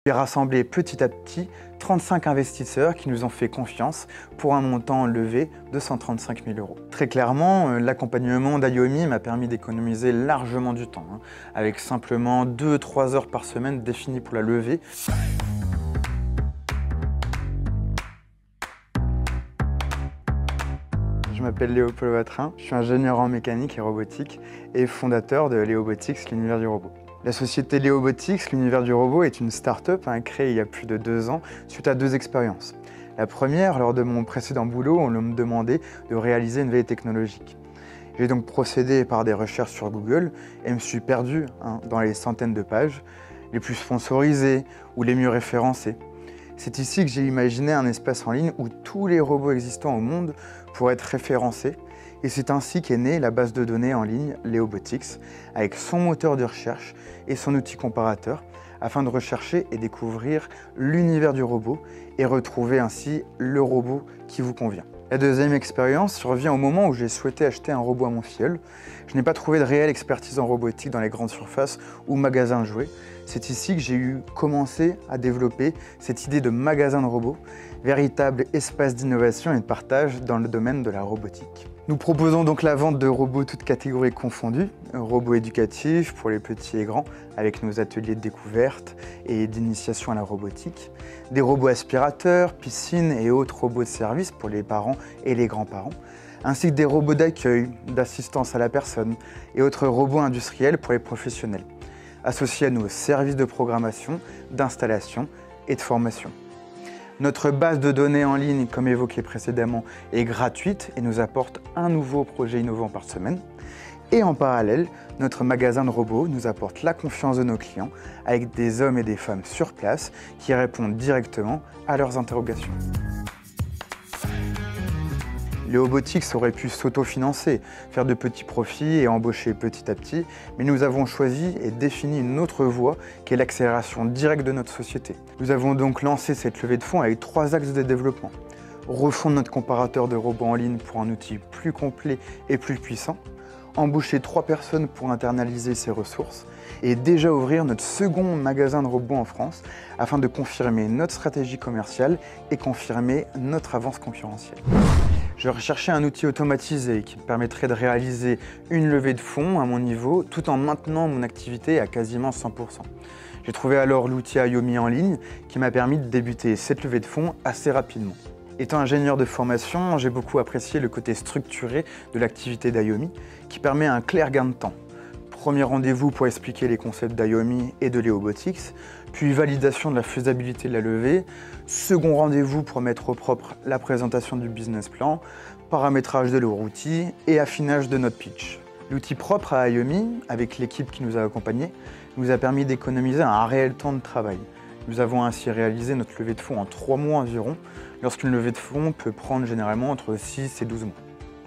Puis rassembler petit à petit 35 investisseurs qui nous ont fait confiance pour un montant levé de 135 000 €. Très clairement, l'accompagnement d'Ayomi m'a permis d'économiser largement du temps, avec simplement 2-3 heures par semaine définies pour la levée. Je m'appelle Léopold Vatrin, je suis ingénieur en mécanique et robotique et fondateur de Léobotics, l'univers du robot. La société Léobotics, l'univers du robot, est une start-up créée il y a plus de 2 ans suite à 2 expériences. La première, lors de mon précédent boulot, on me demandait de réaliser une veille technologique. J'ai donc procédé par des recherches sur Google et me suis perdu dans les centaines de pages les plus sponsorisées ou les mieux référencées. C'est ici que j'ai imaginé un espace en ligne où tous les robots existants au monde pourraient être référencés. Et c'est ainsi qu'est née la base de données en ligne Léobotics, avec son moteur de recherche et son outil comparateur, afin de rechercher et découvrir l'univers du robot et retrouver ainsi le robot qui vous convient. La deuxième expérience survient au moment où j'ai souhaité acheter un robot à mon filleul. Je n'ai pas trouvé de réelle expertise en robotique dans les grandes surfaces ou magasins de jouets. C'est ici que j'ai commencé à développer cette idée de magasin de robots, véritable espace d'innovation et de partage dans le domaine de la robotique. Nous proposons donc la vente de robots toutes catégories confondues, robots éducatifs pour les petits et grands, avec nos ateliers de découverte et d'initiation à la robotique, des robots aspirateurs, piscines et autres robots de service pour les parents et les grands-parents, ainsi que des robots d'accueil, d'assistance à la personne et autres robots industriels pour les professionnels, associés à nos services de programmation, d'installation et de formation. Notre base de données en ligne, comme évoqué précédemment, est gratuite et nous apporte un nouveau projet innovant par semaine. Et en parallèle, notre magasin de robots nous apporte la confiance de nos clients avec des hommes et des femmes sur place qui répondent directement à leurs interrogations. Léobotics aurait pu s'autofinancer, faire de petits profits et embaucher petit à petit, mais nous avons choisi et défini une autre voie qui est l'accélération directe de notre société. Nous avons donc lancé cette levée de fonds avec 3 axes de développement. Refondre notre comparateur de robots en ligne pour un outil plus complet et plus puissant, embaucher 3 personnes pour internaliser ses ressources et déjà ouvrir notre second magasin de robots en France afin de confirmer notre stratégie commerciale et confirmer notre avance concurrentielle. Je recherchais un outil automatisé qui me permettrait de réaliser une levée de fonds à mon niveau tout en maintenant mon activité à quasiment 100%. J'ai trouvé alors l'outil Ayomi en ligne qui m'a permis de débuter cette levée de fonds assez rapidement. Étant ingénieur de formation, j'ai beaucoup apprécié le côté structuré de l'activité d'Ayomi qui permet un clair gain de temps. Premier rendez-vous pour expliquer les concepts d'Ayomi et de Léobotics, puis validation de la faisabilité de la levée, second rendez-vous pour mettre au propre la présentation du business plan, paramétrage de leur outil et affinage de notre pitch. L'outil propre à Ayomi, avec l'équipe qui nous a accompagnés, nous a permis d'économiser un réel temps de travail. Nous avons ainsi réalisé notre levée de fonds en 3 mois environ, lorsqu'une levée de fonds peut prendre généralement entre 6 et 12 mois.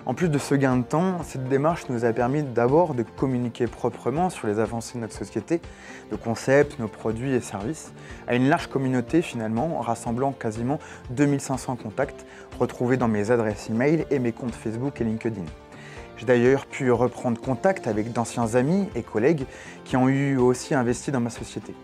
En plus de ce gain de temps, cette démarche nous a permis d'abord de communiquer proprement sur les avancées de notre société, nos concepts, nos produits et services, à une large communauté finalement, rassemblant quasiment 2500 contacts retrouvés dans mes adresses e-mail et mes comptes Facebook et LinkedIn. J'ai d'ailleurs pu reprendre contact avec d'anciens amis et collègues qui ont aussi investi dans ma société.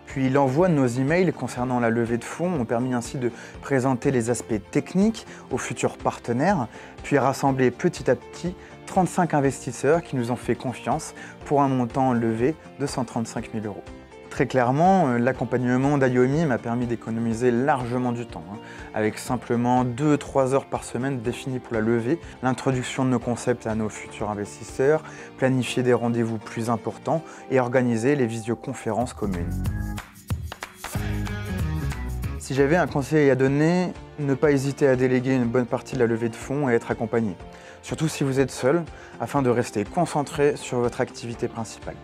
Puis l'envoi de nos emails concernant la levée de fonds ont permis ainsi de présenter les aspects techniques aux futurs partenaires, puis rassembler petit à petit 35 investisseurs qui nous ont fait confiance pour un montant levé de 135 000 €. Très clairement, l'accompagnement d'Ayomi m'a permis d'économiser largement du temps, avec simplement 2-3 heures par semaine définies pour la levée, l'introduction de nos concepts à nos futurs investisseurs, planifier des rendez-vous plus importants et organiser les visioconférences communes. Si j'avais un conseil à donner, ne pas hésiter à déléguer une bonne partie de la levée de fonds et être accompagné. Surtout si vous êtes seul, afin de rester concentré sur votre activité principale.